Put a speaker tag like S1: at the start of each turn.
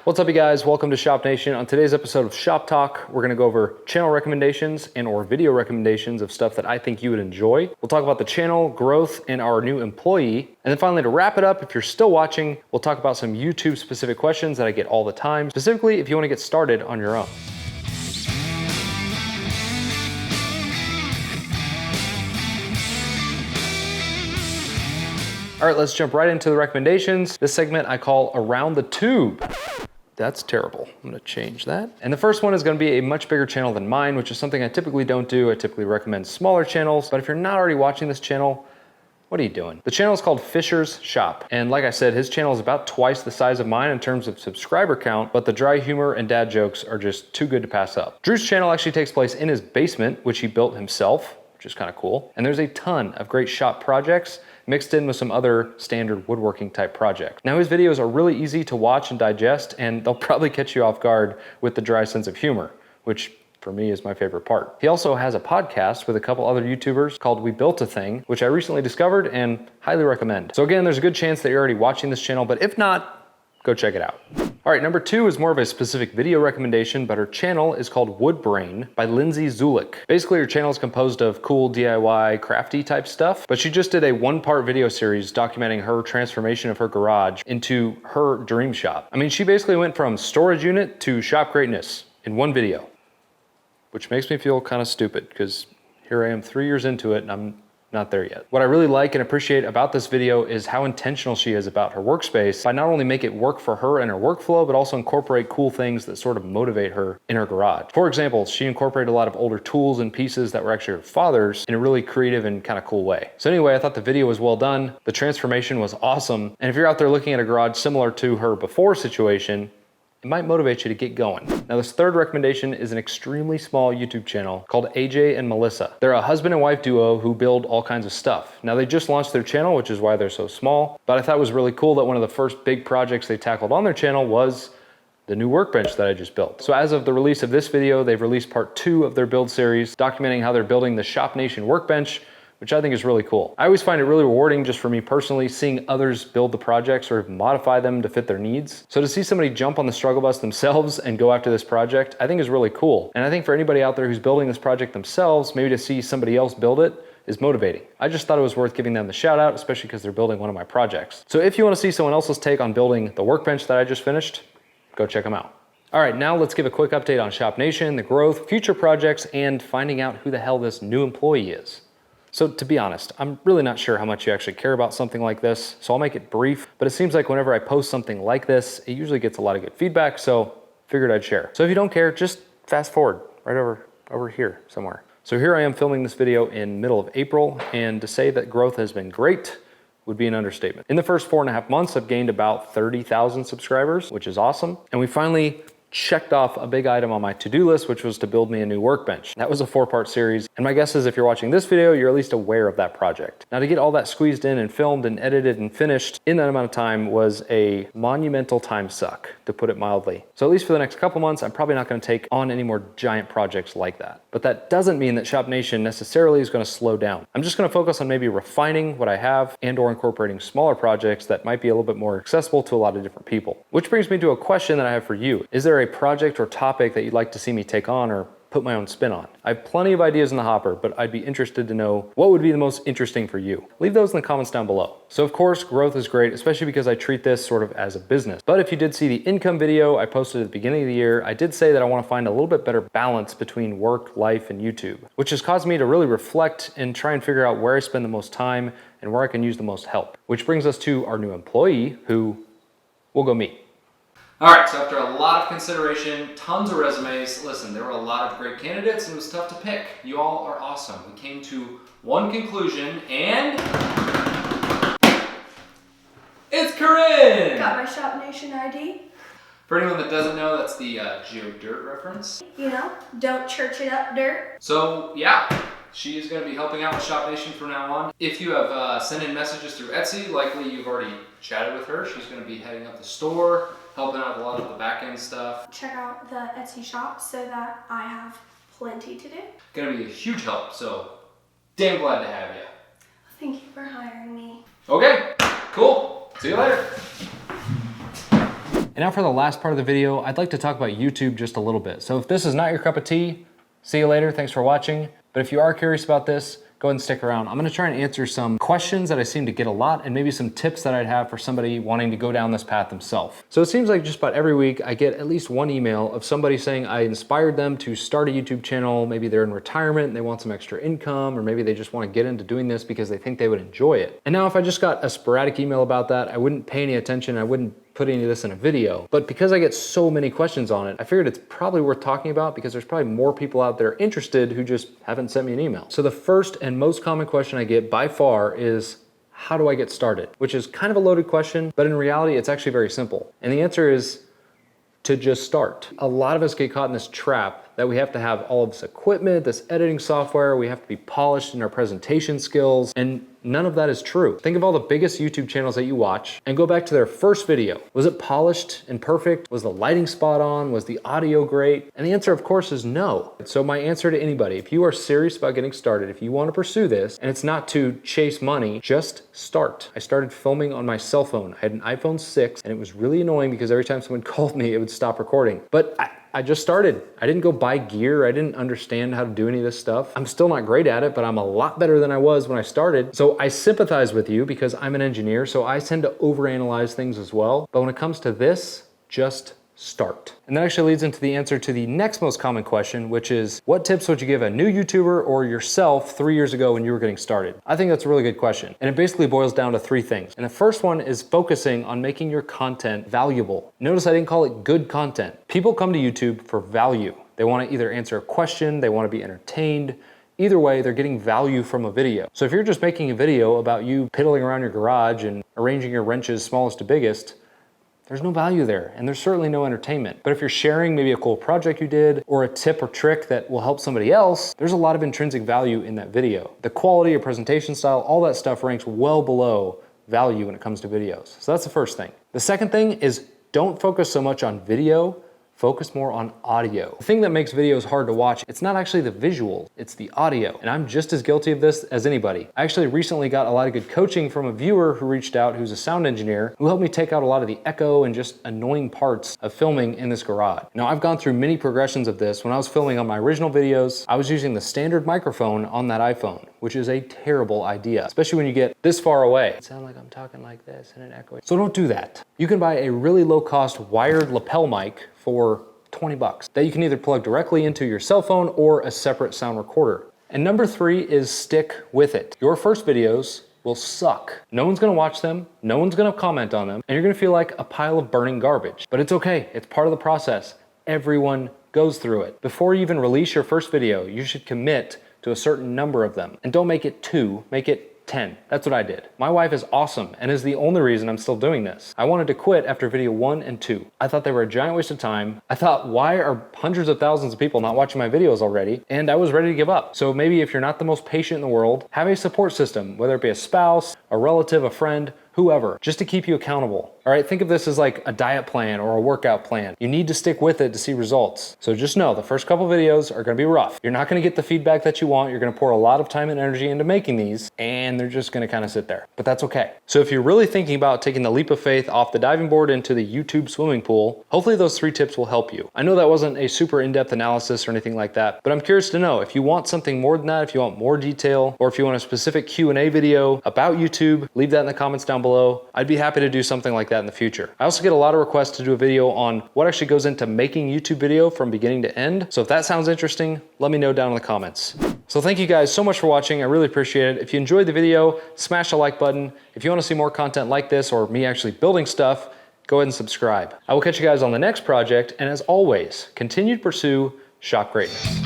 S1: What's up, you guys? Welcome to Shop Nation. On today's episode of Shop Talk, we're gonna go over channel recommendations and or video recommendations of stuff that I think you would enjoy. We'll talk about the channel, growth, and our new employee. And then finally, to wrap it up, if you're still watching, we'll talk about some YouTube specific questions that I get all the time, specifically if you wanna get started on your own. All right, let's jump right into the recommendations. This segment I call Around the Tube. That's terrible. I'm gonna change that. And the first one is gonna be a much bigger channel than mine, which is something I typically don't do. I typically recommend smaller channels, but if you're not already watching this channel, what are you doing? The channel is called Fisher's Shop. And like I said, his channel is about twice the size of mine in terms of subscriber count, but the dry humor and dad jokes are just too good to pass up. Drew's channel actually takes place in his basement, which he built himself, which is kind of cool. And there's a ton of great shop projects mixed in with some other standard woodworking type projects. Now his videos are really easy to watch and digest, and they'll probably catch you off guard with the dry sense of humor, which for me is my favorite part. He also has a podcast with a couple other YouTubers called We Built a Thing, which I recently discovered and highly recommend. So again, there's a good chance that you're already watching this channel, but if not, go check it out. All right, number two is more of a specific video recommendation, but her channel is called Woodbrain by Lindsay Zulik. Basically, her channel is composed of cool DIY crafty type stuff, but she just did a one-part video series documenting her transformation of her garage into her dream shop. I mean, she basically went from storage unit to shop greatness in one video, which makes me feel kind of stupid because here I am 3 years into it and I'm not there yet. What I really like and appreciate about this video is how intentional she is about her workspace by not only make it work for her and her workflow, but also incorporate cool things that sort of motivate her in her garage. For example, she incorporated a lot of older tools and pieces that were actually her father's in a really creative and kind of cool way. So anyway, I thought the video was well done. The transformation was awesome. And if you're out there looking at a garage similar to her before situation, it might motivate you to get going. Now this third recommendation is an extremely small YouTube channel called AJ and Melissa. They're a husband and wife duo who build all kinds of stuff. Now they just launched their channel, which is why they're so small, but I thought it was really cool that one of the first big projects they tackled on their channel was the new workbench that I just built. So as of the release of this video, they've released part 2 of their build series, documenting how they're building the Shop Nation workbench, which I think is really cool. I always find it really rewarding, just for me personally, seeing others build the projects or modify them to fit their needs. So to see somebody jump on the struggle bus themselves and go after this project, I think is really cool. And I think for anybody out there who's building this project themselves, maybe to see somebody else build it is motivating. I just thought it was worth giving them the shout out, especially because they're building one of my projects. So if you want to see someone else's take on building the workbench that I just finished, go check them out. All right, now let's give a quick update on Shop Nation, the growth, future projects, and finding out who the hell this new employee is. So to be honest, I'm really not sure how much you actually care about something like this, so I'll make it brief, but it seems like whenever I post something like this, it usually gets a lot of good feedback, so figured I'd share. So if you don't care, just fast forward right over here somewhere. So here I am filming this video in middle of April, and to say that growth has been great would be an understatement. In the first 4.5 months, I've gained about 30,000 subscribers, which is awesome. And we finally checked off a big item on my to-do list, which was to build me a new workbench. That was a 4-part series, and my guess is if you're watching this video, you're at least aware of that project. Now to get all that squeezed in and filmed and edited and finished in that amount of time was a monumental time suck, to put it mildly. So at least for the next couple months, I'm probably not gonna take on any more giant projects like that. But that doesn't mean that Shop Nation necessarily is gonna slow down. I'm just gonna focus on maybe refining what I have and or incorporating smaller projects that might be a little bit more accessible to a lot of different people. Which brings me to a question that I have for you. Is there a project or topic that you'd like to see me take on or put my own spin on? I have plenty of ideas in the hopper, but I'd be interested to know what would be the most interesting for you. Leave those in the comments down below. So of course, growth is great, especially because I treat this sort of as a business. But if you did see the income video I posted at the beginning of the year, I did say that I want to find a little bit better balance between work, life, and YouTube, which has caused me to really reflect and try and figure out where I spend the most time and where I can use the most help. Which brings us to our new employee, who we'll go meet. All right, so after a lot of consideration, tons of resumes, listen, there were a lot of great candidates and it was tough to pick. You all are awesome. We came to one conclusion and it's Corinne!
S2: Got my Shop Nation ID.
S1: For anyone that doesn't know, that's the Geo Dirt reference.
S2: You know, don't church it up, dirt.
S1: So yeah, she is going to be helping out with Shop Nation from now on. If you have sent in messages through Etsy, likely you've already chatted with her. She's going to be heading up the store, helping out with a lot of the back end stuff.
S2: Check out the Etsy shop so that I have plenty to do.
S1: Gonna be a huge help, so damn glad to have you.
S2: Thank you for hiring me.
S1: Okay, cool. See you later. And now for the last part of the video, I'd like to talk about YouTube just a little bit. So if this is not your cup of tea, see you later, thanks for watching. But if you are curious about this, go ahead and stick around. I'm gonna try and answer some questions that I seem to get a lot and maybe some tips that I'd have for somebody wanting to go down this path themselves. So it seems like just about every week I get at least one email of somebody saying I inspired them to start a YouTube channel. Maybe they're in retirement and they want some extra income, or maybe they just wanna get into doing this because they think they would enjoy it. And now if I just got a sporadic email about that, I wouldn't pay any attention, I wouldn't put any of this in a video. But because I get so many questions on it, I figured it's probably worth talking about because there's probably more people out there interested who just haven't sent me an email. So the first and most common question I get by far is, how do I get started? Which is kind of a loaded question, but in reality, it's actually very simple. And the answer is to just start. A lot of us get caught in this trap that we have to have all of this equipment, this editing software, we have to be polished in our presentation skills, and none of that is true. Think of all the biggest YouTube channels that you watch and go back to their first video. Was it polished and perfect? Was the lighting spot on? Was the audio great? And the answer, of course, is no. So my answer to anybody, if you are serious about getting started, if you want to pursue this, and it's not to chase money, just start. I started filming on my cell phone. I had an iPhone 6, and it was really annoying because every time someone called me, it would stop recording. But I just started. I didn't go buy gear. I didn't understand how to do any of this stuff. I'm still not great at it, but I'm a lot better than I was when I started. So I sympathize with you because I'm an engineer, so I tend to overanalyze things as well. But when it comes to this, just start. And that actually leads into the answer to the next most common question, which is, what tips would you give a new YouTuber or yourself 3 years ago when you were getting started? I think that's a really good question. And it basically boils down to three things. And the first one is focusing on making your content valuable. Notice I didn't call it good content. People come to YouTube for value. They want to either answer a question, they want to be entertained. Either way, they're getting value from a video. So if you're just making a video about you piddling around your garage and arranging your wrenches smallest to biggest, there's no value there, and there's certainly no entertainment. But if you're sharing maybe a cool project you did or a tip or trick that will help somebody else, there's a lot of intrinsic value in that video. The quality, your presentation style, all that stuff ranks well below value when it comes to videos. So that's the first thing. The second thing is, don't focus so much on video, focus more on audio. The thing that makes videos hard to watch, it's not actually the visuals, it's the audio. And I'm just as guilty of this as anybody. I actually recently got a lot of good coaching from a viewer who reached out, who's a sound engineer, who helped me take out a lot of the echo and just annoying parts of filming in this garage. Now, I've gone through many progressions of this. When I was filming on my original videos, I was using the standard microphone on that iPhone, which is a terrible idea, especially when you get this far away. It sounds like I'm talking like this and it echoes. So don't do that. You can buy a really low-cost wired lapel mic for 20 bucks that you can either plug directly into your cell phone or a separate sound recorder. And number three is stick with it. Your first videos will suck. No one's gonna watch them, no one's gonna comment on them, and you're gonna feel like a pile of burning garbage. But it's okay, it's part of the process. Everyone goes through it. Before you even release your first video, you should commit to a certain number of them. And don't make it 2, make it 10. That's what I did. My wife is awesome and is the only reason I'm still doing this. I wanted to quit after video 1 and 2. I thought they were a giant waste of time. I thought, why are hundreds of thousands of people not watching my videos already? And I was ready to give up. So maybe if you're not the most patient in the world, have a support system, whether it be a spouse, a relative, a friend, whoever, just to keep you accountable. All right, think of this as like a diet plan or a workout plan. You need to stick with it to see results. So just know the first couple videos are gonna be rough. You're not gonna get the feedback that you want. You're gonna pour a lot of time and energy into making these, and they're just gonna kind of sit there. But that's okay. So if you're really thinking about taking the leap of faith off the diving board into the YouTube swimming pool, hopefully those 3 tips will help you. I know that wasn't a super in-depth analysis or anything like that, but I'm curious to know if you want something more than that, if you want more detail, or if you want a specific Q&A video about YouTube, leave that in the comments down below. I'd be happy to do something like that in the future. I also get a lot of requests to do a video on what actually goes into making YouTube video from beginning to end. So if that sounds interesting, let me know down in the comments. So thank you guys so much for watching. I really appreciate it. If you enjoyed the video, smash the like button. If you want to see more content like this or me actually building stuff, go ahead and subscribe. I will catch you guys on the next project. And as always, continue to pursue shop greatness.